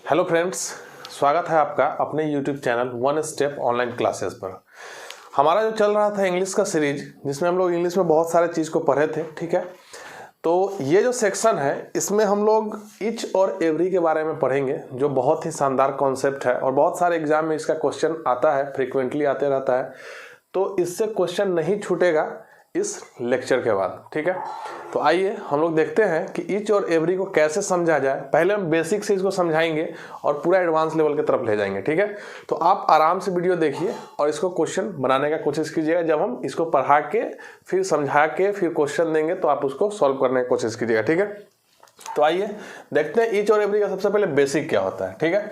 Hello friends, स्वागत है आपका अपने YouTube channel one step online classes पर। हमारा जो चल रहा था इंग्लिश का सीरीज, जिसमें हम लोग इंग्लिश में बहुत सारे चीज़ को पढ़े थे, ठीक है। तो ये जो सेक्शन है, इसमें हम लोग ईच और एवरी के बारे में पढ़ेंगे, जो बहुत ही शानदार कॉन्सेप्ट है और बहुत सारे एग्जाम में इसका क्वेश्चन आता है, फ्रीक्वेंटली आते रहता है। तो इससे क्वेश्चन नहीं छूटेगा इस लेक्चर के बाद, ठीक है। तो आइए हम लोग देखते हैं कि ईच और एवरी को कैसे समझा जाए। पहले हम बेसिक से इसको समझाएंगे और पूरा एडवांस लेवल की तरफ ले जाएंगे, ठीक है। तो आप आराम से वीडियो देखिए और इसको क्वेश्चन बनाने का कोशिश कीजिएगा। जब हम इसको पढ़ा के फिर समझा के फिर क्वेश्चन देंगे तो आप उसको सॉल्व करने की कोशिश कीजिएगा, ठीक है। तो आइए देखते हैं ईच और एवरी का सबसे पहले बेसिक क्या होता है, ठीक है।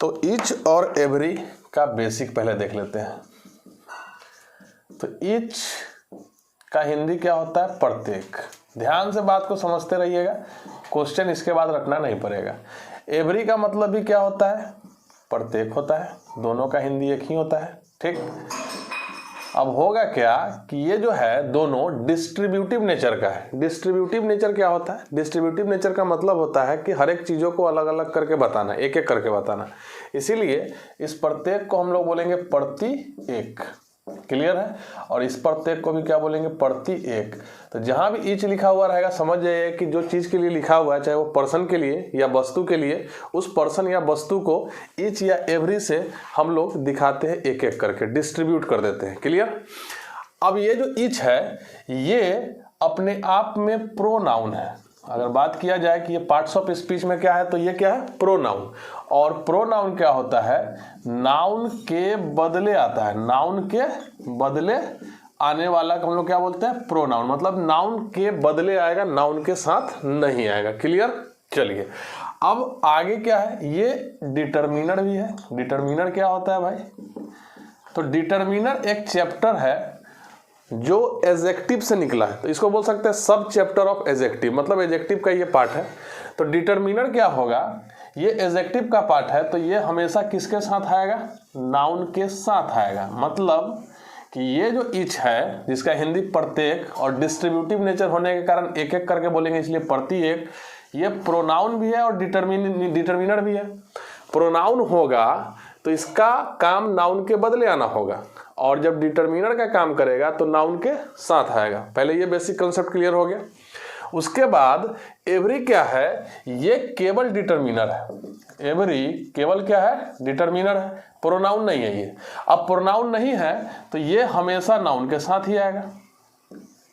तो ईच और एवरी का बेसिक पहले देख लेते हैं। तो ईच का हिंदी क्या होता है? प्रत्येक। ध्यान से बात को समझते रहिएगा, क्वेश्चन इसके बाद रखना नहीं पड़ेगा। एवरी का मतलब भी क्या होता है? प्रत्येक होता है। दोनों का हिंदी एक ही होता है, ठीक। अब होगा क्या कि ये जो है दोनों डिस्ट्रीब्यूटिव नेचर का है। डिस्ट्रीब्यूटिव नेचर क्या होता है? डिस्ट्रीब्यूटिव नेचर का मतलब होता है कि हर एक चीज़ों को अलग अलग करके बताना, एक एक करके बताना। इसीलिए इस प्रत्येक को हम लोग बोलेंगे प्रति एक। क्लियर है? और इस प्रत्येक को भी क्या बोलेंगे? प्रति एक। तो जहां भी ईच लिखा हुआ रहेगा, समझ जाइए कि जो चीज के लिए लिखा हुआ है, चाहे वो पर्सन के लिए या वस्तु के लिए, उस पर्सन या वस्तु को ईच या एवरी से हम लोग दिखाते हैं, एक एक करके डिस्ट्रीब्यूट कर देते हैं। क्लियर? अब ये जो ईच है, ये अपने आप में प्रोनाउन है। अगर बात किया जाए कि ये पार्ट्स ऑफ स्पीच में क्या है, तो ये क्या है? प्रोनाउन। और प्रोनाउन क्या होता है? नाउन के बदले आता है। नाउन के बदले आने वाला को हम लोग क्या बोलते हैं? प्रोनाउन। मतलब नाउन के बदले आएगा, नाउन के साथ नहीं आएगा। क्लियर? चलिए अब आगे क्या है? ये डिटर्मिनर भी है। डिटर्मिनर क्या होता है भाई? तो डिटर्मिनर एक चैप्टर है जो एडजेक्टिव से निकला है, तो इसको बोल सकते हैं सब चैप्टर ऑफ एडजेक्टिव। मतलब एडजेक्टिव का ये पार्ट है। तो डिटर्मिनर क्या होगा? ये एडजेक्टिव का पार्ट है, तो ये हमेशा किसके साथ आएगा? नाउन के साथ आएगा। मतलब कि ये जो ईच है, जिसका हिंदी प्रत्येक और डिस्ट्रीब्यूटिव नेचर होने के कारण एक एक करके बोलेंगे, इसलिए प्रति एक, ये प्रोनाउन भी है और डिटर्मिनर भी है। प्रोनाउन होगा तो इसका काम नाउन के बदले आना होगा, और जब डिटर्मिनर का काम करेगा तो नाउन के साथ आएगा। पहले ये बेसिक कंसेप्ट क्लियर हो गया। उसके बाद एवरी क्या है? ये केवल डिटर्मिनर है। एवरी केवल क्या है? डिटर्मिनर है, प्रोनाउन नहीं है ये। अब प्रोनाउन नहीं है तो ये हमेशा नाउन के साथ ही आएगा।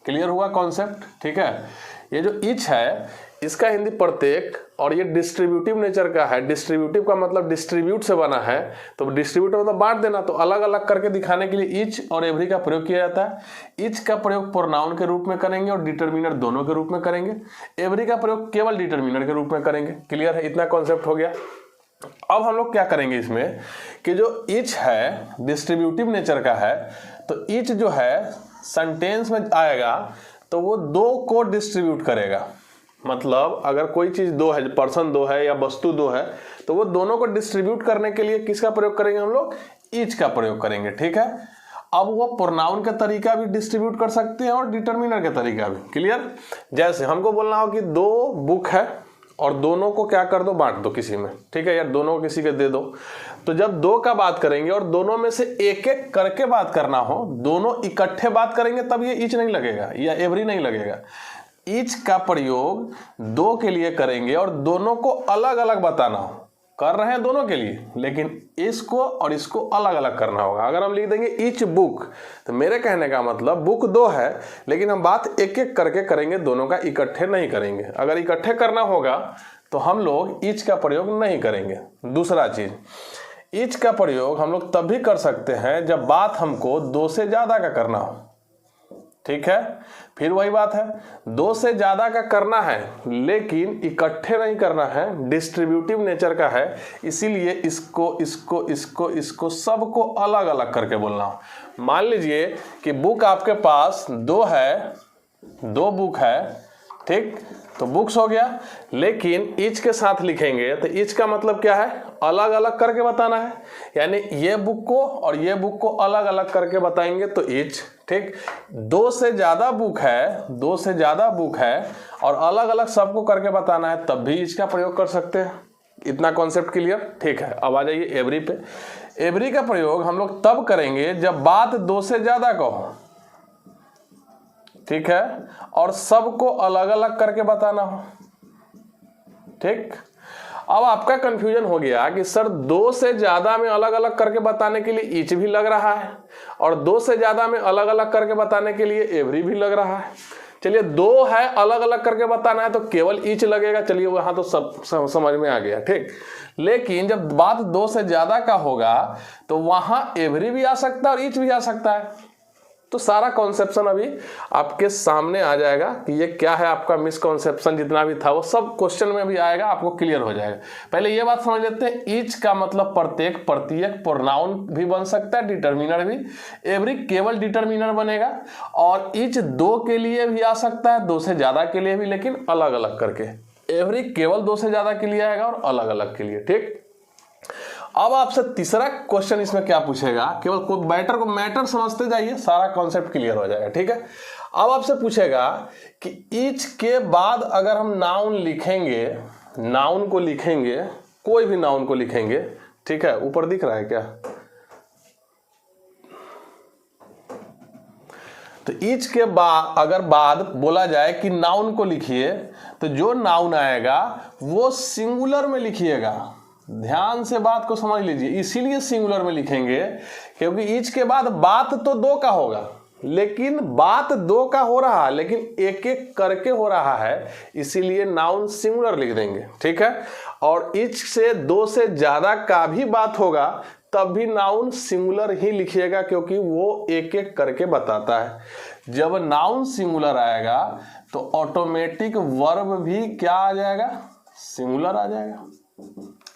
क्लियर हुआ कॉन्सेप्ट? ठीक है। ये जो ईच है, इसका हिंदी प्रत्येक और ये डिस्ट्रीब्यूटिव नेचर का है। डिस्ट्रीब्यूटिव का मतलब डिस्ट्रीब्यूट से बना है, तो डिस्ट्रीब्यूट मतलब बांट देना। तो अलग अलग करके दिखाने के लिए ईच और एवरी का प्रयोग किया जाता है। ईच का प्रयोग प्रोनाउन के रूप में करेंगे और डिटर्मिनर दोनों के रूप में करेंगे। एवरी का प्रयोग केवल डिटर्मिनर के रूप में करेंगे। क्लियर है? इतना कॉन्सेप्ट हो गया। अब हम लोग क्या करेंगे इसमें कि जो ईच है डिस्ट्रीब्यूटिव नेचर का है, तो ईच जो है सेंटेंस में आएगा तो वो दो को डिस्ट्रीब्यूट करेगा। मतलब अगर कोई चीज दो है, पर्सन दो है या वस्तु दो है, तो वो दोनों को डिस्ट्रीब्यूट करने के लिए किसका प्रयोग करेंगे? हम लोग ईच का प्रयोग करेंगे, ठीक है। अब वो प्रोनाउन का तरीका भी डिस्ट्रीब्यूट कर सकते हैं और डिटर्मिनर का तरीका भी। क्लियर? जैसे हमको बोलना हो कि दो बुक है और दोनों को क्या कर दो? बांट दो किसी में, ठीक है, या दोनों किसी के दे दो। तो जब दो का बात करेंगे और दोनों में से एक एक करके बात करना हो, दोनों इकट्ठे बात करेंगे, तब ये ईच नहीं लगेगा या एवरी नहीं लगेगा। ईच का प्रयोग दो के लिए करेंगे और दोनों को अलग अलग बताना हो। कर रहे हैं दोनों के लिए, लेकिन इसको और इसको अलग अलग करना होगा। अगर हम लिख देंगे ईच बुक, तो मेरे कहने का मतलब बुक दो है, लेकिन हम बात एक एक करके करेंगे, दोनों का इकट्ठे नहीं करेंगे। अगर इकट्ठे करना होगा तो हम लोग ईच का प्रयोग नहीं करेंगे। दूसरा चीज, ईच का प्रयोग हम लोग तभी कर सकते हैं जब बात हमको दो से ज्यादा का करना हो, ठीक है। फिर वही बात है, दो से ज्यादा का करना है लेकिन इकट्ठे नहीं करना है, डिस्ट्रीब्यूटिव नेचर का है, इसीलिए इसको इसको इसको इसको सबको अलग अलग करके बोलना हो। मान लीजिए कि बुक आपके पास दो है, दो बुक है, ठीक, तो बुक्स हो गया, लेकिन ईच के साथ लिखेंगे तो ईच का मतलब क्या है? अलग अलग करके बताना है। यानी ये बुक को और ये बुक को अलग अलग करके बताएंगे तो ईच, ठीक। दो से ज्यादा बुक है, दो से ज्यादा बुक है और अलग अलग सबको करके बताना है, तब भी ईच का प्रयोग कर सकते हैं। इतना कॉन्सेप्ट क्लियर? ठीक है, अब आ जाइए एवरी पे। एवरी का प्रयोग हम लोग तब करेंगे जब बात दो से ज्यादा का हो, ठीक है, और सबको अलग अलग करके बताना हो। ठीक, अब आपका कंफ्यूजन हो गया कि सर दो से ज्यादा में अलग अलग करके बताने के लिए ईच भी लग रहा है और दो से ज्यादा में अलग अलग करके बताने के लिए एवरी भी लग रहा है। चलिए, दो है अलग अलग करके बताना है तो केवल ईच लगेगा, चलिए वहां तो सब समझ में आ गया। ठीक, लेकिन जब बात दो से ज्यादा का होगा तो वहां एवरी भी आ सकता है और ईच भी आ सकता है। तो सारा कॉन्सेप्शन अभी आपके सामने आ जाएगा कि ये क्या है, आपका मिसकॉन्सेप्शन जितना भी था वो सब क्वेश्चन में भी आएगा, आपको क्लियर हो जाएगा। पहले ये बात समझ लेते हैं, ईच का मतलब प्रत्येक, प्रत्येक प्रोनाउन भी बन सकता है, डिटर्मिनर भी। एवरी केवल डिटर्मिनर बनेगा और ईच दो के लिए भी आ सकता है, दो से ज्यादा के लिए भी, लेकिन अलग अलग करके। एवरी केवल दो से ज्यादा के लिए आएगा और अलग अलग के लिए। ठीक, अब आपसे तीसरा क्वेश्चन इसमें क्या पूछेगा, केवल कोई मैटर समझते जाइए, सारा कॉन्सेप्ट क्लियर हो जाएगा। ठीक है, अब आपसे पूछेगा कि ईच के बाद अगर हम नाउन लिखेंगे, नाउन को लिखेंगे, कोई भी नाउन को लिखेंगे, ठीक है, ऊपर दिख रहा है क्या? तो ईच के बाद अगर बाद बोला जाए कि नाउन को लिखिए, तो जो नाउन आएगा वो सिंगुलर में लिखिएगा। ध्यान से बात को समझ लीजिए, इसीलिए सिंगुलर में लिखेंगे क्योंकि ईच के बाद बात तो दो का होगा, लेकिन बात दो का हो रहा है लेकिन एक एक करके हो रहा है, इसीलिए नाउन सिंगुलर लिख देंगे। ठीक है, और ईच से दो से ज्यादा का भी बात होगा तब भी नाउन सिंगुलर ही लिखिएगा क्योंकि वो एक एक करके बताता है। जब नाउन सिंगुलर आएगा तो ऑटोमेटिक वर्ब भी क्या आ जाएगा? सिंगुलर आ जाएगा।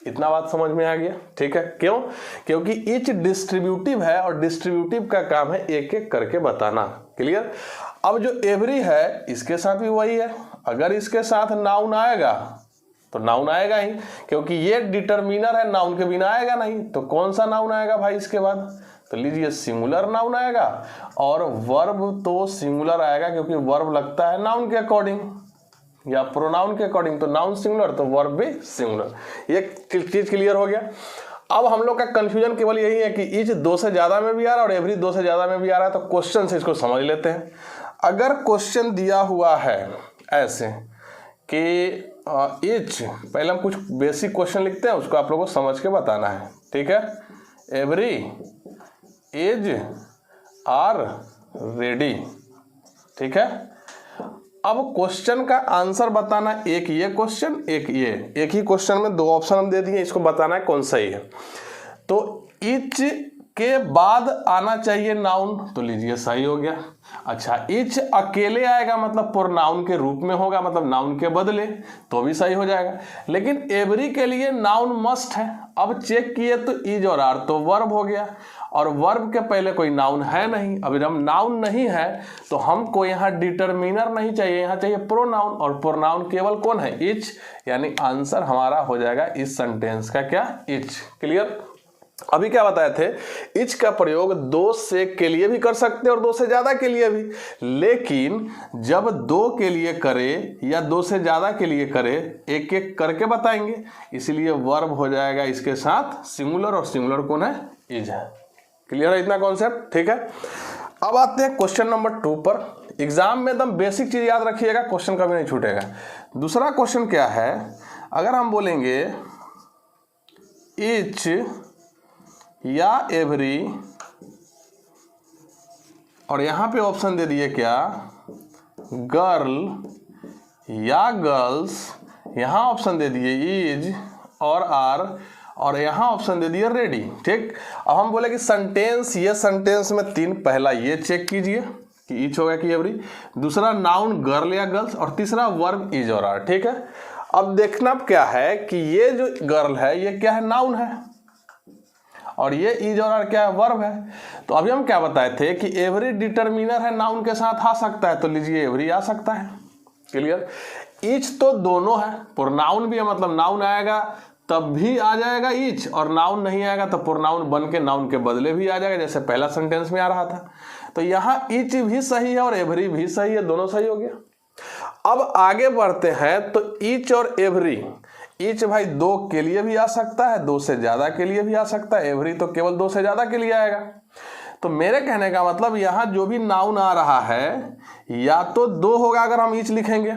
इतना बात समझ में आ गया? ठीक है, क्यों? क्योंकि ईच डिस्ट्रीब्यूटिव है और डिस्ट्रीब्यूटिव का काम है एक एक करके बताना। क्लियर? अब जो एवरी है इसके साथ भी वही है, अगर इसके साथ नाउन आएगा तो नाउन आएगा ही, क्योंकि ये डिटर्मिनर है, नाउन के बिना आएगा नहीं। तो कौन सा नाउन आएगा भाई इसके बाद? तो लीजिए, सिंगुलर नाउन आएगा और वर्ब तो सिंगुलर आएगा क्योंकि वर्ब लगता है नाउन के अकॉर्डिंग या प्रोनाउन के अकॉर्डिंग, तो नाउन सिंगुलर तो वर्ब भी सिंगुलर। ये चीज क्लियर हो गया। अब हम लोग का कंफ्यूजन केवल यही है कि ईच दो से ज्यादा में भी आ रहा है और एवरी दो से ज्यादा में भी आ रहा है, तो क्वेश्चन से इसको समझ लेते हैं। अगर क्वेश्चन दिया हुआ है ऐसे कि ईच, पहले हम कुछ बेसिक क्वेश्चन लिखते हैं, उसको आप लोगों को समझ के बताना है। ठीक है, एवरी इज आर रेडी। ठीक है, अब क्वेश्चन का आंसर बताना, एक ये क्वेश्चन, एक ये, एक ही क्वेश्चन में दो ऑप्शन हम दे दिए, इसको बताना है कौन सही है। तो ईच के बाद आना चाहिए नाउन, तो लीजिए सही हो गया। अच्छा, ईच अकेले आएगा मतलब प्रोनाउन के रूप में होगा, मतलब नाउन के बदले, तो भी सही हो जाएगा। लेकिन एवरी के लिए नाउन मस्ट है। अब चेक किए तो ईज और आर तो वर्ब हो गया और वर्ब के पहले कोई नाउन है नहीं। अब जब नाउन नहीं है तो हमको यहाँ डिटर्मिनर नहीं चाहिए, यहाँ चाहिए प्रोनाउन, और प्रोनाउन केवल कौन है? ईच। यानी आंसर हमारा हो जाएगा इस सेंटेंस का क्या? ईच। क्लियर? अभी क्या बताए थे, इच का प्रयोग दो से के लिए भी कर सकते हैं और दो से ज्यादा के लिए भी, लेकिन जब दो के लिए करे या दो से ज्यादा के लिए करे एक एक करके बताएंगे, इसलिए वर्ब हो जाएगा इसके साथ सिंगुलर, और सिंगुलर कौन है? इज है। क्लियर है इतना कॉन्सेप्ट? ठीक है, अब आते हैं क्वेश्चन नंबर 2 पर। एग्जाम में एकदम बेसिक चीज याद रखिएगा, क्वेश्चन कभी नहीं छूटेगा। दूसरा क्वेश्चन क्या है, अगर हम बोलेंगे इच या एवरी, और यहां पे ऑप्शन दे दिए क्या? गर्ल या गर्ल्स, यहां ऑप्शन दे दिए इज और आर, और यहां ऑप्शन दे दिए रेडी। ठीक, अब हम बोले कि सेंटेंस, ये सेंटेंस में तीन, पहला ये चेक कीजिए कि इच होगा कि एवरी, दूसरा नाउन गर्ल या गर्ल्स, और तीसरा वर्ब इज और आर। ठीक है, अब देखना क्या है कि ये जो गर्ल है ये क्या है? नाउन है, और ये इज और आर क्या है? वर्ब है। तो अभी हम क्या बताए थे कि एवरी डिटर्मिनर है, नाउन के साथ आ सकता है, तो लीजिए एवरी आ सकता है। क्लियर? इच तो दोनों है, प्रोनाउन भी है, मतलब नाउन आएगा तब भी आ जाएगा इच, और नाउन नहीं आएगा तो प्रोनाउन बन के नाउन के बदले भी आ जाएगा, जैसे पहला सेंटेंस में आ रहा था। तो यहाँ इच भी सही है और एवरी भी सही है, दोनों सही हो गया। अब आगे बढ़ते हैं, तो इच और एवरी, ईच भाई 2 के लिए भी आ सकता है, 2 से ज्यादा के लिए भी आ सकता है, एवरी तो केवल 2 से ज्यादा के लिए आएगा। तो मेरे कहने का मतलब यहाँ जो भी नाउन आ रहा है या तो 2 होगा अगर हम ईच लिखेंगे,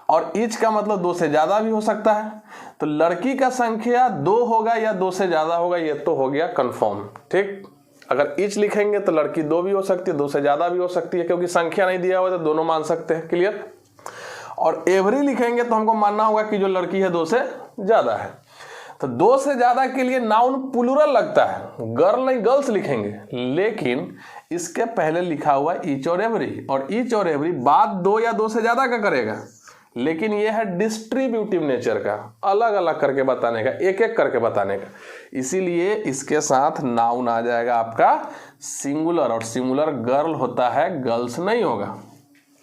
और ईच का मतलब 2 से ज्यादा भी हो सकता है। तो लड़की का संख्या 2 होगा या 2 से ज्यादा होगा, ये तो हो गया कंफर्म। ठीक, अगर ईच लिखेंगे तो लड़की 2 भी हो सकती है, 2 से ज्यादा भी हो सकती है, क्योंकि संख्या नहीं दिया हुआ तो दोनों मान सकते हैं। क्लियर। और एवरी लिखेंगे तो हमको मानना होगा कि जो लड़की है 2 से ज्यादा है। तो 2 से ज्यादा के लिए नाउन प्लूरल लगता है, गर्ल नहीं गर्ल्स लिखेंगे, लेकिन इसके पहले लिखा हुआ ईच और एवरी, और ईच और एवरी बात 2 या 2 से ज्यादा का करेगा, लेकिन यह है डिस्ट्रीब्यूटिव नेचर का, अलग अलग करके बताने का, एक एक करके बताने का। इसीलिए इसके साथ नाउन आ जाएगा आपका सिंगुलर, और सिंगुलर गर्ल होता है, गर्ल्स नहीं होगा।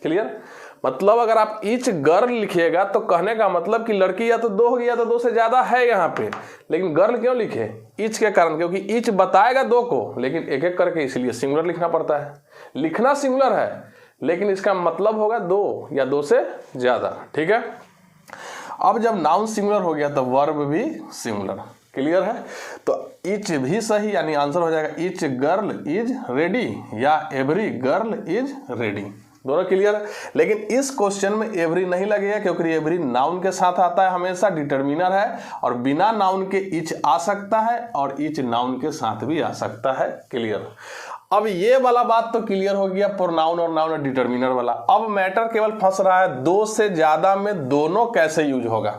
क्लियर। मतलब अगर आप ईच गर्ल लिखिएगा तो कहने का मतलब कि लड़की या तो 2 होगी या तो 2 से ज्यादा है यहाँ पे, लेकिन गर्ल क्यों लिखे? ईच के कारण, क्योंकि ईच बताएगा 2 को, लेकिन एक एक करके, इसलिए सिंगुलर लिखना पड़ता है। लिखना सिंगुलर है, लेकिन इसका मतलब होगा 2 या 2 से ज्यादा। ठीक है। अब जब नाउन सिंगुलर हो गया तो वर्ब भी सिंगुलर। क्लियर है। तो ईच भी सही, यानी आंसर हो जाएगा ईच गर्ल इज रेडी या एवरी गर्ल इज रेडी, दोनों क्लियर है। लेकिन इस क्वेश्चन में एवरी नहीं लगेगा, क्योंकि एवरी नाउन के साथ आता है, हमेशा डिटर्मिनर है, और बिना नाउन के ईच आ सकता है और ईच नाउन के साथ भी आ सकता है। क्लियर। अब ये वाला बात तो क्लियर हो गया, प्रोनाउन और नाउन और डिटर्मिनर वाला। अब मैटर केवल फंस रहा है 2 से ज्यादा में दोनों कैसे यूज होगा,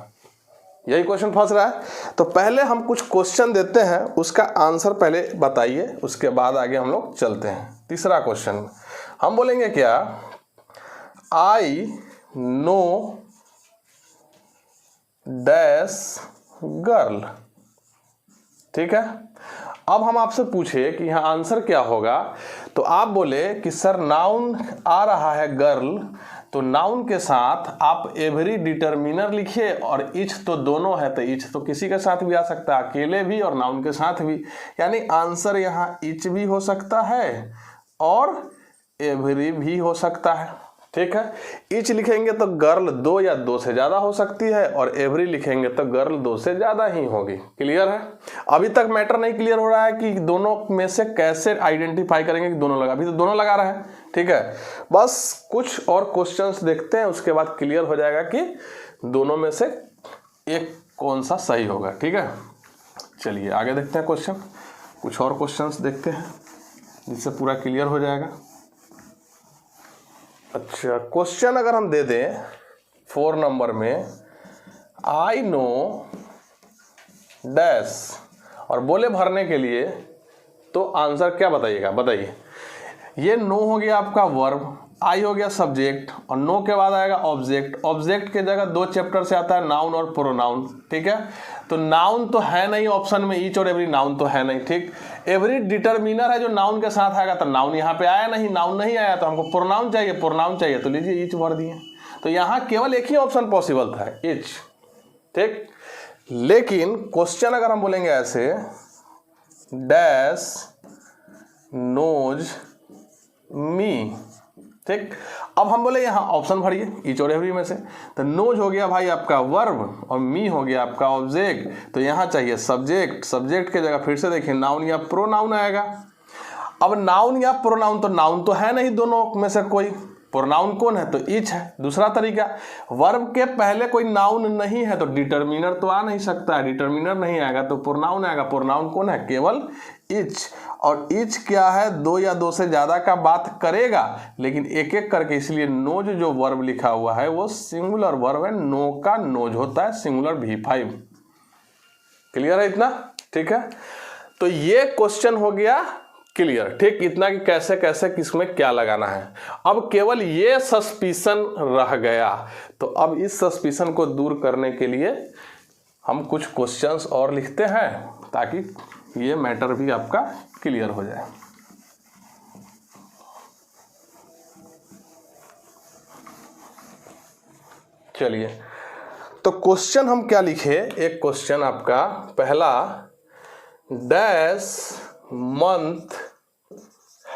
यही क्वेश्चन फंस रहा है। तो पहले हम कुछ क्वेश्चन देते हैं, उसका आंसर पहले बताइए, उसके बाद आगे हम लोग चलते हैं। तीसरा क्वेश्चन हम बोलेंगे क्या, आई नो डैश गर्ल। ठीक है। अब हम आपसे पूछे कि यहाँ आंसर क्या होगा, तो आप बोले कि सर नाउन आ रहा है गर्ल, तो नाउन के साथ आप एवरी डिटर्मिनर लिखिए, और ईच तो दोनों है, तो ईच तो किसी के साथ भी आ सकता है, अकेले भी और नाउन के साथ भी, यानी आंसर यहाँ ईच भी हो सकता है और एवरी भी हो सकता है। ठीक है। ईच लिखेंगे तो गर्ल 2 या 2 से ज्यादा हो सकती है, और एवरी लिखेंगे तो गर्ल 2 से ज्यादा ही होगी। क्लियर है। अभी तक मैटर नहीं क्लियर हो रहा है कि दोनों में से कैसे आइडेंटिफाई करेंगे कि दोनों लगा, अभी तो दोनों लगा रहे हैं। ठीक है। बस कुछ और क्वेश्चंस देखते हैं, उसके बाद क्लियर हो जाएगा कि दोनों में से एक कौन सा सही होगा। ठीक है। चलिए आगे देखते हैं क्वेश्चन, कुछ और क्वेश्चंस देखते हैं जिससे पूरा क्लियर हो जाएगा। अच्छा, क्वेश्चन अगर हम दे दें 4 नंबर में, आई नो डैश, और बोले भरने के लिए, तो आंसर क्या बताइएगा, बताइए। ये नो हो गया आपका वर्ब, आई हो गया सब्जेक्ट, और नो के बाद आएगा ऑब्जेक्ट। ऑब्जेक्ट के जगह 2 चैप्टर से आता है नाउन और प्रोनाउन। ठीक है। तो नाउन तो है नहीं ऑप्शन में, ईच और एवरी नाउन तो है नहीं। ठीक। एवरी डिटर्मिनर है जो नाउन के साथ आएगा, तो नाउन यहाँ पे आया नहीं, नाउन नहीं आया, तो हमको प्रोनाउन चाहिए, प्रोनाउन चाहिए, तो लीजिए ईच भर दिए। तो यहाँ केवल एक ही ऑप्शन पॉसिबल था, ईच। ठीक। लेकिन क्वेश्चन अगर हम बोलेंगे ऐसे, डैश नोज मी। ठीक। अब हम बोले यहाँ ऑप्शन भरिए ईच और एवरी में से, तो नोज हो गया भाई आपका वर्ब, और मी हो गया आपका ऑब्जेक्ट, तो यहाँ चाहिए सब्जेक्ट। सब्जेक्ट के जगह फिर से देखिए नाउन या प्रोनाउन आएगा। अब नाउन या प्रोनाउन, तो नाउन तो है नहीं दोनों में से कोई, प्रोनाउन कौन है, तो ईच है। दूसरा तरीका, वर्ब के पहले कोई नाउन नहीं है तो डिटर्मिनर तो आ नहीं सकता है, डिटर्मिनर नहीं आएगा तो प्रोनाउन आएगा। प्रोनाउन कौन है, केवल ईच। और ईच क्या है, 2 या 2 से ज्यादा का बात करेगा, लेकिन एक एक करके, इसलिए नोज जो वर्ब लिखा हुआ है वो सिंगुलर वर्ब है, नो का नोज होता है सिंगुलर V5। क्लियर है इतना। ठीक है। तो ये क्वेश्चन हो गया क्लियर। ठीक। इतना कि कैसे कैसे किसमें क्या लगाना है। अब केवल ये सस्पिशन रह गया, तो अब इस सस्पिशन को दूर करने के लिए हम कुछ क्वेश्चंस और लिखते हैं, ताकि ये मैटर भी आपका क्लियर हो जाए। चलिए, तो क्वेश्चन हम क्या लिखे, एक क्वेश्चन आपका पहला, dash month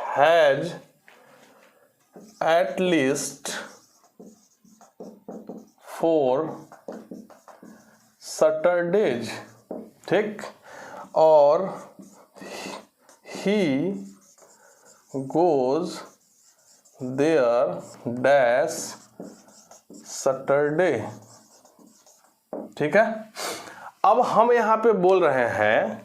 has at least 4 Saturdays, ठीक, और he goes there dash Saturday, ठीक है। अब हम यहाँ पे बोल रहे हैं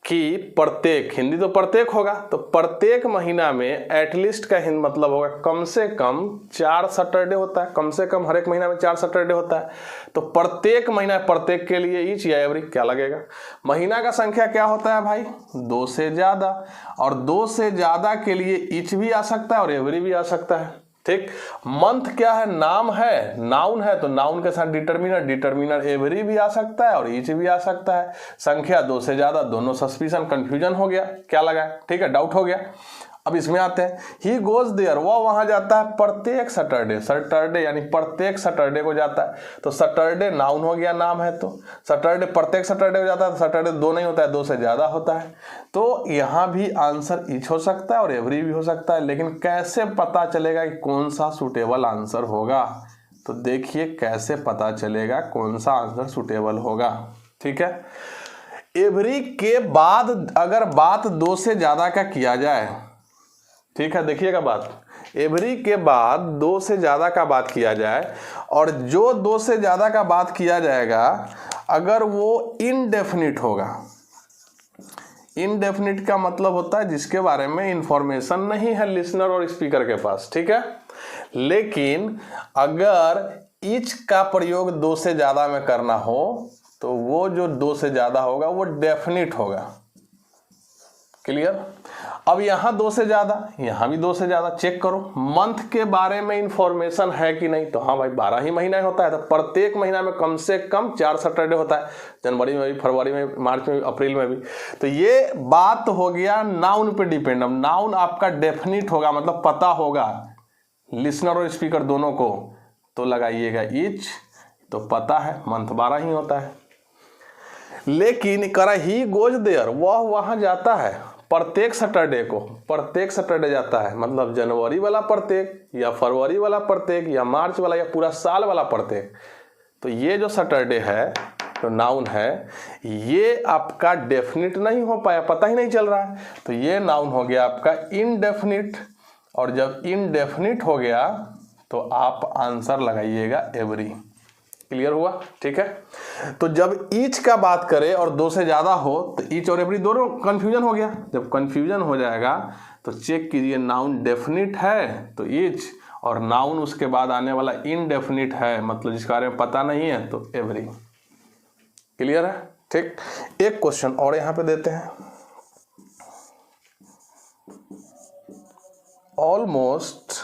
कि प्रत्येक, हिंदी तो प्रत्येक होगा, तो प्रत्येक महीना में एटलीस्ट का हिंदी मतलब होगा कम से कम 4 सैटरडे होता है, कम से कम हर एक महीना में 4 सैटरडे होता है। तो प्रत्येक महीना, प्रत्येक के लिए ईच या एवरी क्या लगेगा? महीना का संख्या क्या होता है भाई? 2 से ज्यादा, और 2 से ज्यादा के लिए ईच भी आ सकता है और एवरी भी आ सकता है, ठीक। मंथ क्या है? नाम है, नाउन है, तो नाउन के साथ डिटरमिनर, डिटरमिनर एवरी भी आ सकता है और ईच भी आ सकता है। संख्या 2 से ज्यादा, दोनों सस्पिशन, कंफ्यूजन हो गया, क्या लगा, ठीक है, डाउट हो गया। अब इसमें आते हैं, ही गोज देयर, वह वहां जाता है प्रत्येक सैटरडे, सैटरडे यानी प्रत्येक सैटरडे को जाता है, तो सैटरडे नाउन हो गया, नाम है, तो सैटरडे प्रत्येक सैटरडे को जाता है, तो सैटरडे 2 नहीं होता है, 2 से ज्यादा होता है। तो यहां भी आंसर ईच हो सकता है और एवरी भी हो सकता है, लेकिन कैसे पता चलेगा कि कौन सा सुटेबल आंसर होगा? तो देखिए कैसे पता चलेगा कौन सा आंसर सुटेबल होगा, ठीक है। एवरी के बाद अगर बात 2 से ज्यादा का किया जाए, ठीक है, देखिएगा बात, एवरी के बाद 2 से ज्यादा का बात किया जाए, और जो 2 से ज्यादा का बात किया जाएगा अगर वो इनडेफिनिट होगा, इनडेफिनिट का मतलब होता है जिसके बारे में इंफॉर्मेशन नहीं है लिसनर और स्पीकर के पास, ठीक है। लेकिन अगर ईच का प्रयोग 2 से ज्यादा में करना हो तो वो जो 2 से ज्यादा होगा वो डेफिनिट होगा, क्लियर। अब यहां 2 से ज्यादा, यहां भी 2 से ज्यादा, चेक करो मंथ के बारे में इंफॉर्मेशन है कि नहीं, तो हाँ भाई 12 ही महीना होता है, तो प्रत्येक महीना में कम से कम 4 सैटरडे होता है, जनवरी में भी, फरवरी में, मार्च में भी, अप्रैल में भी। तो ये बात हो गया नाउन पे डिपेंड। अब नाउन आपका डेफिनिट होगा, मतलब पता होगा लिसनर और स्पीकर दोनों को, तो लगाइएगा ईच, तो पता है मंथ 12 ही होता है। लेकिन करा ही गोज देयर, वह वहां जाता है प्रत्येक सैटरडे को, प्रत्येक सैटरडे जाता है, मतलब जनवरी वाला प्रत्येक, या फरवरी वाला प्रत्येक, या मार्च वाला, या पूरा साल वाला प्रत्येक। तो ये जो सैटरडे है तो नाउन है, ये आपका डेफिनिट नहीं हो पाया, पता ही नहीं चल रहा है, तो ये नाउन हो गया आपका इनडेफिनिट। और जब इनडेफिनिट हो गया तो आप आंसर लगाइएगा एवरी। क्लियर हुआ, ठीक है। तो जब ईच का बात करें और 2 से ज्यादा हो तो ईच और एवरी दोनों कंफ्यूजन हो गया। जब कंफ्यूजन हो जाएगा तो चेक कीजिए, नाउन डेफिनिट है तो ईच, और नाउन उसके बाद आने वाला इनडेफिनिट है, मतलब जिसके बारे में पता नहीं है, तो एवरी। क्लियर है, ठीक। एक क्वेश्चन और यहां पे देते हैं, almost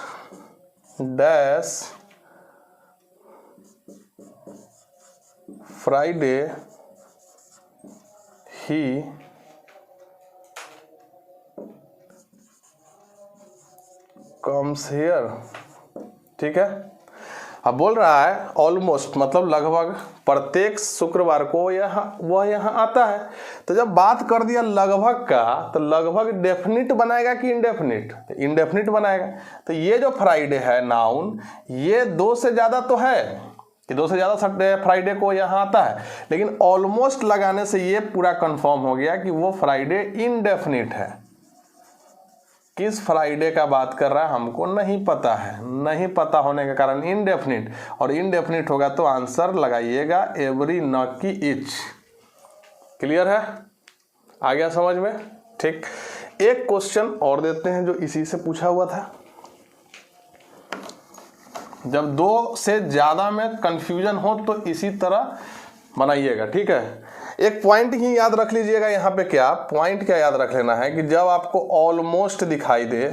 dash Friday he comes here, ठीक है। अब बोल रहा है ऑलमोस्ट मतलब लगभग प्रत्येक शुक्रवार को वह यहाँ आता है। तो जब बात कर दिया लगभग का, तो लगभग डेफिनिट बनाएगा कि इनडेफिनिट? तो इनडेफिनिट बनाएगा। तो ये जो फ्राइडे है नाउन, ये 2 से ज्यादा तो है कि 2 से ज्यादा फ्राइडे को यहाँ आता है, लेकिन ऑलमोस्ट लगाने से ये पूरा कंफर्म हो गया कि वो फ्राइडे इनडेफिनिट है। किस फ्राइडे का बात कर रहा है हमको नहीं पता है, नहीं पता होने के कारण इनडेफिनिट, और इनडेफिनिट होगा तो आंसर लगाइएगा एवरी, न कि ईच। क्लियर है, आ गया समझ में, ठीक। एक क्वेश्चन और देते हैं जो इसी से पूछा हुआ था। जब 2 से ज्यादा में कंफ्यूजन हो तो इसी तरह बनाइएगा, ठीक है। एक पॉइंट ही याद रख लीजिएगा यहाँ पे, क्या पॉइंट क्या याद रख लेना है कि जब आपको ऑलमोस्ट दिखाई दे,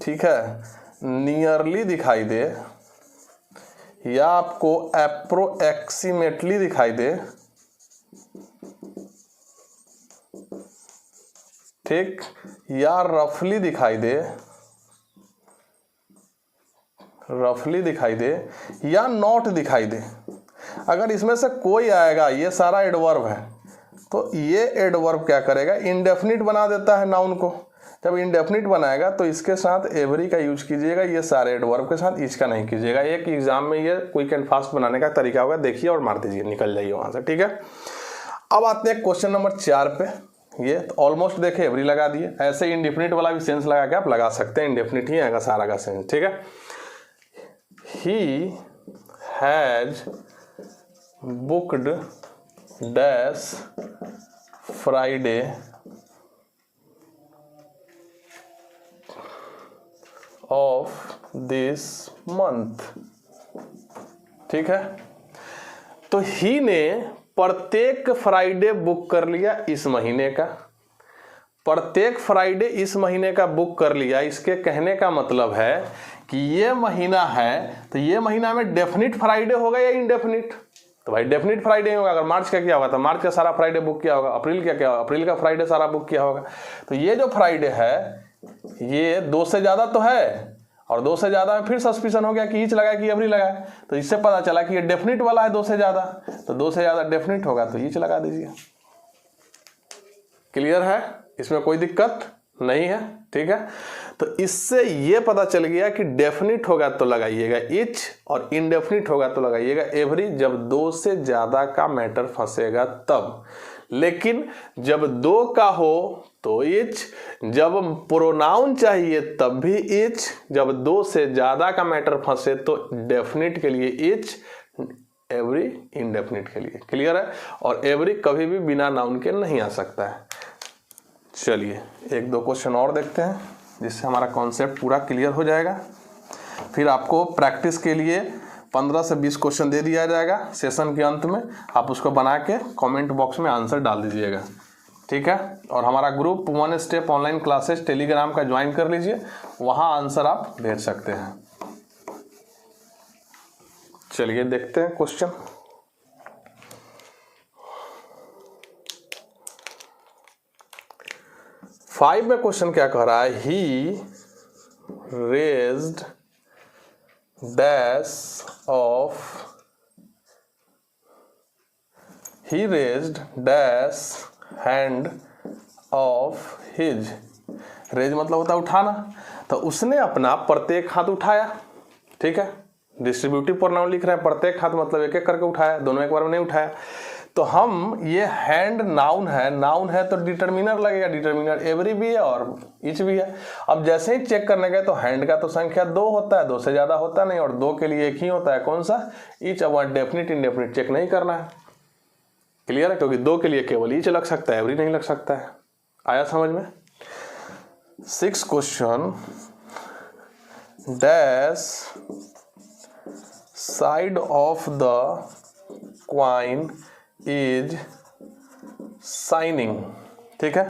ठीक है, नियरली दिखाई दे, या आपको अप्रोक्सीमेटली दिखाई दे, ठीक, या रफली दिखाई दे, रफली दिखाई दे, या नॉट दिखाई दे, अगर इसमें से कोई आएगा, ये सारा एडवर्ब है, तो ये एडवर्ब क्या करेगा, इंडेफिनिट बना देता है नाउन को। जब इंडेफिनिट बनाएगा तो इसके साथ एवरी का यूज कीजिएगा, ये सारे एडवर्ब के साथ ईच का नहीं कीजिएगा। एक एग्जाम में ये क्विक एंड फास्ट बनाने का तरीका होगा, देखिए और मार दीजिए, निकल जाइए वहां से, ठीक है। अब आते हैं क्वेश्चन नंबर 4 पे। ये तो ऑलमोस्ट देखे एवरी लगा दिए, ऐसे इंडेफिनिट वाला भी सेंस लगा के आप लगा सकते हैं, इंडेफिनिट ही आएगा सारा का सेंस, ठीक है। He has booked dash Friday of this month, ठीक है। तो ही ने प्रत्येक फ्राइडे बुक कर लिया इस महीने का, प्रत्येक फ्राइडे इस महीने का बुक कर लिया। इसके कहने का मतलब है कि ये महीना है तो ये महीना में डेफिनिट फ्राइडे होगा या इनडेफिनिट, तो भाई डेफिनिट फ्राइडे होगा। अगर मार्च का क्या होगा तो मार्च का सारा फ्राइडे बुक किया होगा, अप्रैल का क्या होगा, अप्रैल का फ्राइडे सारा बुक किया होगा। तो ये जो फ्राइडे है ये 2 से ज्यादा तो है, और 2 से ज्यादा में फिर सस्पिशन हो गया कि ईच लगाए कि एवरी लगाए, तो इससे पता चला कि ये डेफिनिट वाला है 2 से ज्यादा, तो 2 से ज्यादा डेफिनिट होगा तो ईच लगा दीजिए। क्लियर है, इसमें कोई दिक्कत नहीं है, ठीक है। तो इससे ये पता चल गया कि डेफिनिट होगा तो लगाइएगा ईच और इनडेफिनिट होगा तो लगाइएगा एवरी, जब 2 से ज्यादा का मैटर फंसेगा तब। लेकिन जब 2 का हो तो ईच, जब प्रोनाउन चाहिए तब भी ईच, जब 2 से ज्यादा का मैटर फंसे तो डेफिनिट के लिए ईच, एवरी इनडेफिनिट के लिए। क्लियर है, और एवरी कभी भी बिना नाउन के नहीं आ सकता है। चलिए 1-2 क्वेश्चन और देखते हैं जिससे हमारा कॉन्सेप्ट पूरा क्लियर हो जाएगा। फिर आपको प्रैक्टिस के लिए 15 से 20 क्वेश्चन दे दिया जाएगा सेशन के अंत में, आप उसको बना के कमेंट बॉक्स में आंसर डाल दीजिएगा, ठीक है। और हमारा group 1 step online classes Telegram का ज्वाइन कर लीजिए, वहां आंसर आप भेज सकते हैं। चलिए देखते हैं क्वेश्चन। फाइव में क्वेश्चन क्या कह रहा है, he raised dash off, he raised dash hand off his. Raise मतलब होता है उठाना, तो उसने अपना प्रत्येक हाथ उठाया, ठीक है। डिस्ट्रीब्यूटिव प्रोनाउन लिख रहे हैं, प्रत्येक हाथ मतलब एक एक करके उठाया, दोनों एक बार में नहीं उठाया। तो हम ये हैंड नाउन है, नाउन है तो डिटर्मिनर लगेगा, डिटर्मिनर एवरी भी है और ईच भी है। अब जैसे ही चेक करने गए तो हैंड का तो संख्या 2 होता है, 2 से ज्यादा होता नहीं, और 2 के लिए एक ही होता है, कौन सा, ईच। अब वहां डेफिनिट इनडेफिनिट चेक नहीं करना है। क्लियर है, क्योंकि 2 के लिए केवल ईच लग सकता है, एवरी नहीं लग सकता है। आया समझ में। 6 question, dash side of the coin is signing, ठीक है।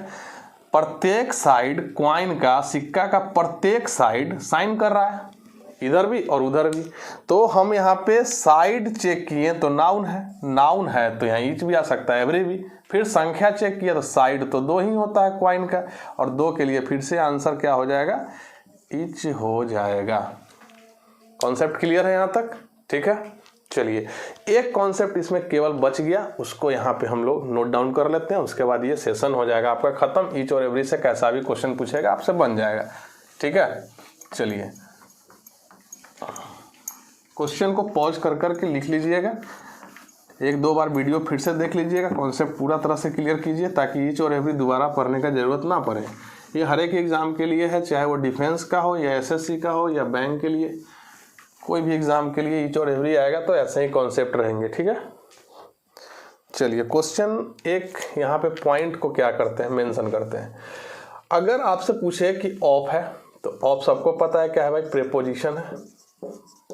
प्रत्येक साइड क्वाइन का, सिक्का का प्रत्येक साइड साइन कर रहा है, इधर भी और उधर भी। तो हम यहाँ पे साइड चेक किए तो नाउन है, नाउन है तो यहाँ ईच भी आ सकता है, एवरी भी। फिर संख्या चेक किया तो साइड तो 2 ही होता है क्वाइन का, और 2 के लिए फिर से आंसर क्या हो जाएगा, ईच हो जाएगा। कॉन्सेप्ट क्लियर है यहाँ तक, ठीक है। चलिए एक कॉन्सेप्ट इसमें केवल बच गया, उसको यहाँ पे हम लोग नोट डाउन कर लेते हैं, उसके बाद ये सेशन हो जाएगा आपका खत्म। ईच और एवरी से कैसा भी क्वेश्चन पूछेगा आपसे बन जाएगा, ठीक है। चलिए क्वेश्चन को पॉज कर करके लिख लीजिएगा, 1-2 बार वीडियो फिर से देख लीजिएगा, कॉन्सेप्ट पूरा तरह से क्लियर कीजिए ताकि ईच और एवरी दोबारा पढ़ने का जरूरत ना पड़े। ये हर एक एग्जाम के लिए है, चाहे वो डिफेंस का हो या SSC का हो या बैंक के लिए, कोई भी एग्जाम के लिए ईच और एवरी आएगा तो ऐसे ही कॉन्सेप्ट रहेंगे, ठीक है। चलिए क्वेश्चन एक यहाँ पे पॉइंट को क्या करते हैं, मेंशन करते हैं। अगर आपसे पूछे कि ऑफ है तो ऑफ सबको पता है क्या है भाई, प्रीपोजिशन है,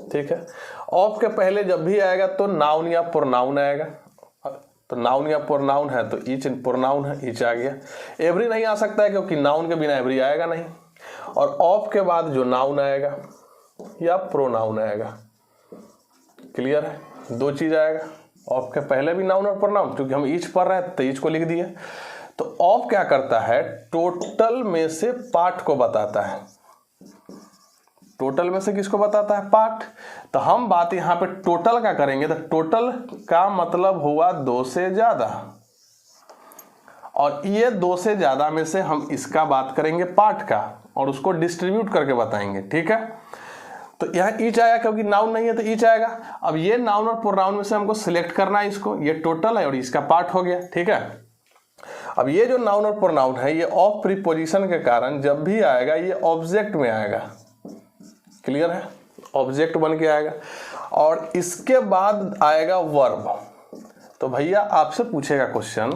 ठीक है। ऑफ के पहले जब भी आएगा तो नाउन या प्रोनाउन आएगा, तो नाउन या प्रोनाउन है तो ईच प्रोनाउन है, ईच आ गया। एवरी नहीं आ सकता है क्योंकि नाउन के बिना एवरी आएगा नहीं, और ऑफ के बाद जो नाउन आएगा या प्रोनाउन आएगा। क्लियर है, 2 चीज आएगा, ऑफ के पहले भी नाउन और प्रोनाउन, क्योंकि हम ईच पढ़ रहे हैं तो ईच को लिख दिए। तो ऑफ क्या करता है, टोटल में से पार्ट को बताता है, टोटल में से किसको बताता है, पार्ट। तो हम बात यहाँ पे टोटल का करेंगे, तो टोटल का मतलब हुआ 2 से ज्यादा, और ये दो से ज़्यादा में से हम इसका बात करेंगे पार्ट का और उसको डिस्ट्रीब्यूट करके बताएंगे, ठीक है। तो यहाँ ईच आया क्योंकि नाउन नहीं है तो ईच आएगा। अब ये नाउन और प्रोनाउन में से हमको सिलेक्ट करना है इसको, ये टोटल है और इसका पार्ट हो गया, ठीक है। अब ये जो नाउन और प्रोनाउन है ये ऑफ प्रीपोजिशन के कारण जब भी आएगा ये ऑब्जेक्ट में आएगा, क्लियर है, ऑब्जेक्ट बन के आएगा। और इसके बाद आएगा वर्ब। तो भैया आपसे पूछेगा क्वेश्चन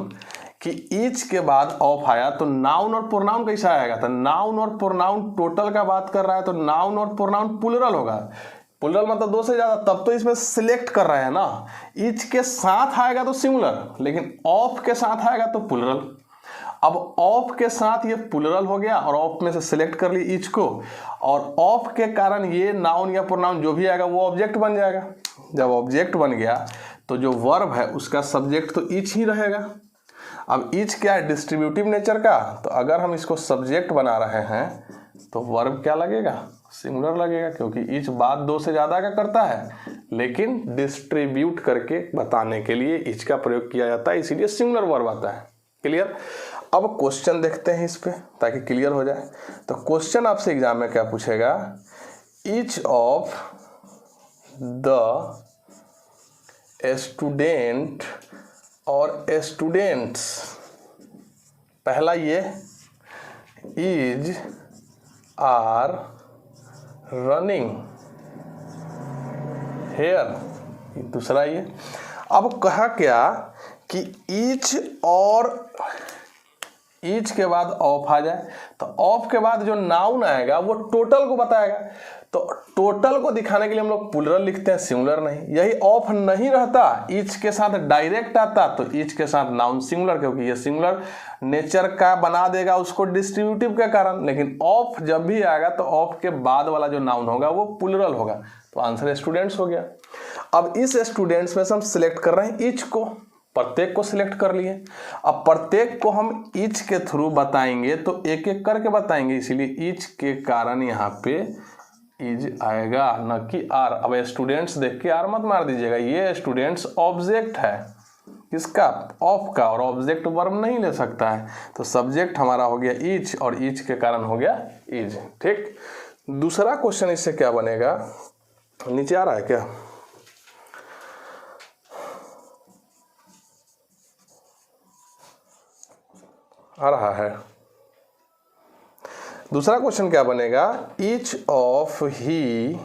कि ईच के बाद ऑफ आया तो नाउन और प्रोनाउन कैसा आएगा, तो नाउन और प्रोनाउन टोटल का बात कर रहा है तो नाउन और प्रोनाउन प्लुरल होगा। प्लुरल मतलब दो से ज्यादा, तब तो इसमें सिलेक्ट कर रहे हैं ना। ईच के साथ आएगा तो सिंगुलर, लेकिन ऑफ के साथ आएगा तो प्लुरल। अब ऑफ के साथ ये प्लुरल हो गया और ऑफ में से सिलेक्ट कर ली ईच को, और ऑफ के कारण ये नाउन या प्रोनाउन जो भी आएगा वो ऑब्जेक्ट बन जाएगा। जब ऑब्जेक्ट बन गया तो जो वर्ब है उसका सब्जेक्ट तो ईच ही रहेगा। अब ईच क्या है, डिस्ट्रीब्यूटिव नेचर का, तो अगर हम इसको सब्जेक्ट बना रहे हैं तो वर्ब क्या लगेगा, सिंगुलर लगेगा, क्योंकि ईच बात दो से ज्यादा का करता है, लेकिन डिस्ट्रीब्यूट करके बताने के लिए ईच का प्रयोग किया जाता है, इसीलिए सिंगुलर वर्ब आता है, क्लियर। अब क्वेश्चन देखते हैं इस पे ताकि क्लियर हो जाए। तो क्वेश्चन आपसे एग्जाम में क्या पूछेगा, ईच ऑफ द स्टूडेंट और स्टूडेंट्स, पहला ये इज आर रनिंग हेयर, दूसरा ये। अब कहा क्या कि ईच और ईच के बाद ऑफ आ जाए, तो ऑफ के बाद जो नाउन आएगा वो टोटल को बताएगा। तो टोटल को दिखाने के लिए हम लोग प्लुरल लिखते हैं, सिंगुलर नहीं। यही ऑफ नहीं रहता, ईच के साथ डायरेक्ट आता तो ईच के साथ नाउन सिंगुलर, क्योंकि ये सिंगुलर नेचर का बना देगा उसको डिस्ट्रीब्यूटिव के कारण। लेकिन ऑफ जब भी आएगा तो ऑफ के बाद वाला जो नाउन होगा वो प्लुरल होगा। तो आंसर स्टूडेंट्स हो गया। अब इस स्टूडेंट्स में से हम सिलेक्ट कर रहे हैं ईच को, प्रत्येक को सिलेक्ट कर लिए। अब प्रत्येक को हम ईच के थ्रू बताएंगे तो एक एक करके बताएंगे, इसीलिए ईच के कारण यहाँ पे इज आएगा, न कि आर। अब स्टूडेंट्स देख के आर मत मार दीजिएगा, ये स्टूडेंट्स ऑब्जेक्ट है किसका, ऑफ का, और ऑब्जेक्ट वर्ब नहीं ले सकता है। तो सब्जेक्ट हमारा हो गया ईच और ईच के कारण हो गया इज, ठीक। दूसरा क्वेश्चन इससे क्या बनेगा, नीचे आ रहा है क्या, आ रहा है। दूसरा क्वेश्चन क्या बनेगा, each of he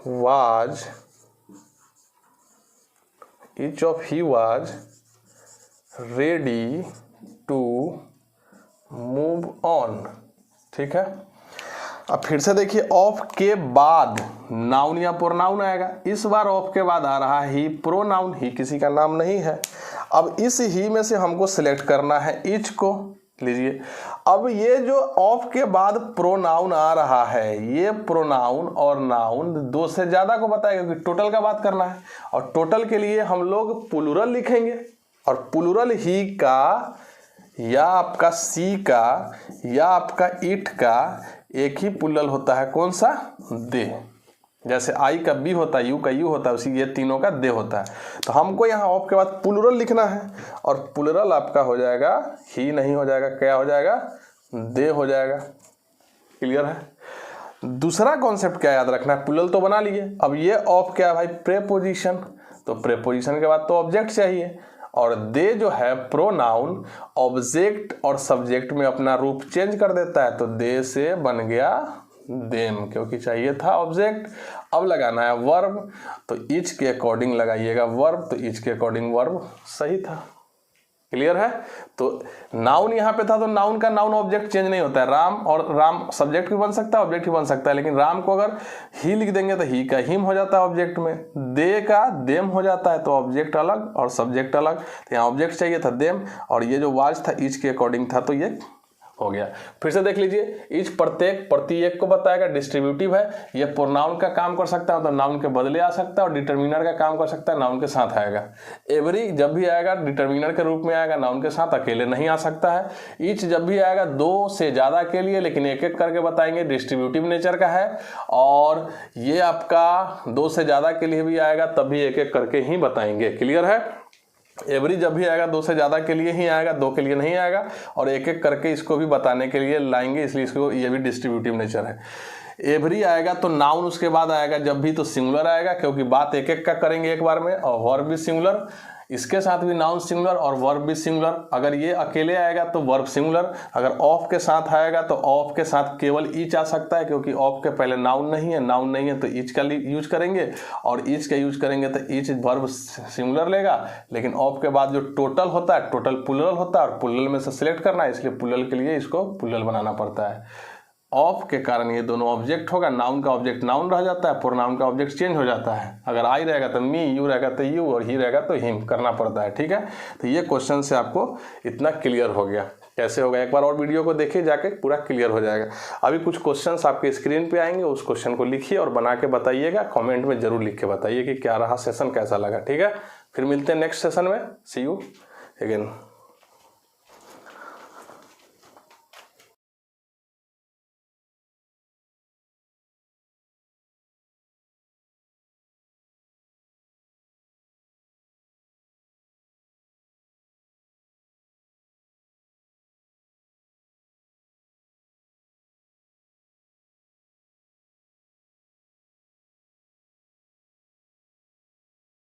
was, each of he was ready to move on, ठीक है। अब फिर से देखिए, ऑफ के बाद नाउन या प्रोनाउन आएगा। इस बार ऑफ के बाद आ रहा है ही, प्रोनाउन, ही किसी का नाम नहीं है। अब इस ही में से हमको सिलेक्ट करना है ईच को, लीजिए। अब ये जो ऑफ के बाद प्रोनाउन आ रहा है, ये प्रोनाउन और नाउन दो से ज्यादा को बताएगा, क्योंकि टोटल का बात करना है। और टोटल के लिए हम लोग प्लुरल लिखेंगे, और प्लुरल ही का या आपका सी का या आपका इट का एक ही प्लुरल होता है, कौन सा, दे। जैसे आई का बी होता है, यू का यू होता है, उसी ये तीनों का दे होता है। तो हमको यहाँ ऑफ के बाद प्लुरल लिखना है, और प्लुरल आपका हो जाएगा, ही नहीं हो जाएगा, क्या हो जाएगा, दे हो जाएगा, क्लियर है। दूसरा कॉन्सेप्ट क्या याद रखना है, प्लुरल तो बना लिए। अब ये ऑफ क्या है भाई, प्रेपोजिशन, तो प्रेपोजिशन के बाद तो ऑब्जेक्ट चाहिए, और दे जो है प्रोनाउन ऑब्जेक्ट और सब्जेक्ट में अपना रूप चेंज कर देता है, तो दे से बन गया देम, क्योंकि चाहिए था ऑब्जेक्ट। अब लगाना है वर्ब, तो ईच के अकॉर्डिंग लगाइएगा वर्ब, तो ईच के अकॉर्डिंग वर्ब सही था, क्लियर है। तो नाउन यहाँ पे था, तो नाउन का नाउन ऑब्जेक्ट चेंज नहीं होता है। राम, और राम सब्जेक्ट भी बन सकता है, ऑब्जेक्ट भी बन सकता है, लेकिन राम को अगर ही लिख देंगे तो ही का हिम हो जाता है ऑब्जेक्ट में, दे का देम हो जाता है, तो ऑब्जेक्ट अलग और सब्जेक्ट अलग। तो यहाँ ऑब्जेक्ट चाहिए था देम, और ये जो वाज था ईच के अकॉर्डिंग था, तो ये हो गया। फिर से देख लीजिए, ईच प्रत्येक प्रति एक को बताएगा, डिस्ट्रीब्यूटिव है। ये प्रोनाउन का काम कर सकता है, तो नाउन के बदले आ सकता है, और डिटर्मिनर का काम कर सकता है, नाउन के साथ आएगा। एवरी जब भी आएगा डिटर्मिनर के रूप में आएगा, नाउन के साथ अकेले नहीं आ सकता है। ईच जब भी आएगा दो से ज्यादा के लिए, लेकिन एक एक करके बताएंगे, डिस्ट्रीब्यूटिव नेचर का है। और ये आपका दो से ज्यादा के लिए भी आएगा, तभी एक एक करके ही बताएंगे, क्लियर है। एवरी जब भी आएगा 2 से ज़्यादा के लिए ही आएगा, 2 के लिए नहीं आएगा। और एक एक करके इसको भी बताने के लिए लाएंगे, इसलिए इसको ये भी डिस्ट्रीब्यूटिव नेचर है। एवरी आएगा तो नाउन उसके बाद आएगा जब भी, तो सिंगुलर आएगा क्योंकि बात एक एक का करेंगे एक बार में। और वर्ब भी सिंगुलर, इसके साथ भी नाउन सिंगुलर और वर्ब भी सिंगुलर। अगर ये अकेले आएगा तो वर्ब सिंगुलर, अगर ऑफ के साथ आएगा तो ऑफ के साथ केवल ईच आ सकता है क्योंकि ऑफ के पहले नाउन नहीं है, नाउन नहीं है तो ईच का यूज करेंगे, और ईच का यूज करेंगे तो ईच वर्ब सिंगुलर लेगा। लेकिन ऑफ के बाद जो टोटल होता है, टोटल प्लूरल होता है और प्लूरल में से सिलेक्ट करना है, इसलिए प्लूरल के लिए इसको प्लूरल बनाना पड़ता है। ऑफ के कारण ये दोनों ऑब्जेक्ट होगा, नाउन का ऑब्जेक्ट नाउन रह जाता है, प्रोनाउन का ऑब्जेक्ट चेंज हो जाता है। अगर आई रहेगा तो मी, यू रहेगा तो यू, और ही रहेगा तो हिम करना पड़ता है। ठीक है, तो ये क्वेश्चन से आपको इतना क्लियर हो गया। कैसे होगा, एक बार और वीडियो को देखिए, जाके पूरा क्लियर हो जाएगा। अभी कुछ क्वेश्चंस आपके स्क्रीन पे आएंगे, उस क्वेश्चन को लिखिए और बना के बताइएगा। कमेंट में जरूर लिख के बताइए कि क्या रहा सेशन, कैसा लगा। ठीक है, फिर मिलते हैं नेक्स्ट सेशन में। सी यू अगेन।